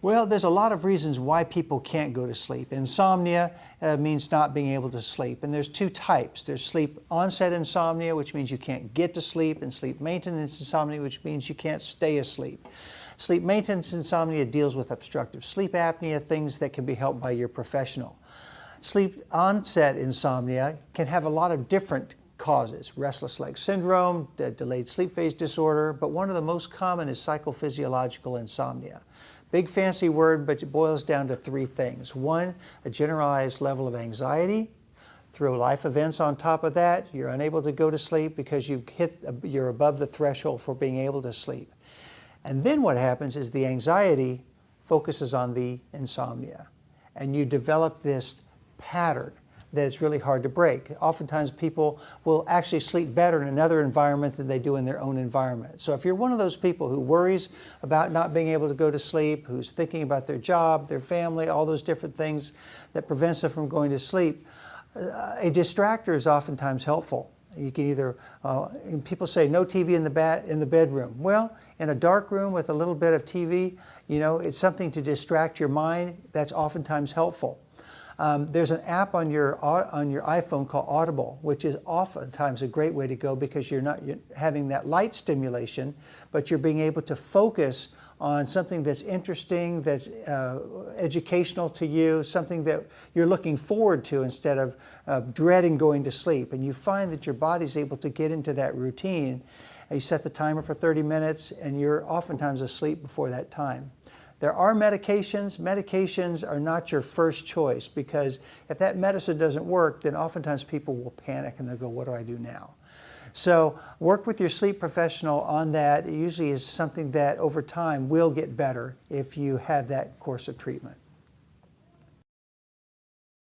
Well, there's a lot of reasons why people can't go to sleep. Insomnia means not being able to sleep, and there's two types. There's sleep onset insomnia, which means you can't get to sleep, and sleep maintenance insomnia, which means you can't stay asleep. Sleep maintenance insomnia deals with obstructive sleep apnea, things that can be helped by your professional. Sleep onset insomnia can have a lot of different causes: restless leg syndrome, delayed sleep phase disorder, but one of the most common is psychophysiological insomnia. Big fancy word, but it boils down to three things. One, a generalized level of anxiety. Throw life events on top of that, you're unable to go to sleep because you're above the threshold for being able to sleep. And then what happens is the anxiety focuses on the insomnia, and you develop this pattern that it's really hard to break. Oftentimes people will actually sleep better in another environment than they do in their own environment. So if you're one of those people who worries about not being able to go to sleep, who's thinking about their job, their family, all those different things that prevents them from going to sleep, a distractor is oftentimes helpful. You can either, people say no TV in the bedroom. Well, in a dark room with a little bit of TV, it's something to distract your mind. That's oftentimes helpful. There's an app on your iPhone called Audible, which is oftentimes a great way to go because you're having that light stimulation, but you're being able to focus on something that's interesting, that's educational to you, something that you're looking forward to instead of dreading going to sleep. And you find that your body's able to get into that routine. And you set the timer for 30 minutes, and you're oftentimes asleep before that time. There are medications. Medications are not your first choice, because if that medicine doesn't work, then oftentimes people will panic and they'll go, what do I do now? So work with your sleep professional on that. It usually is something that over time will get better if you have that course of treatment.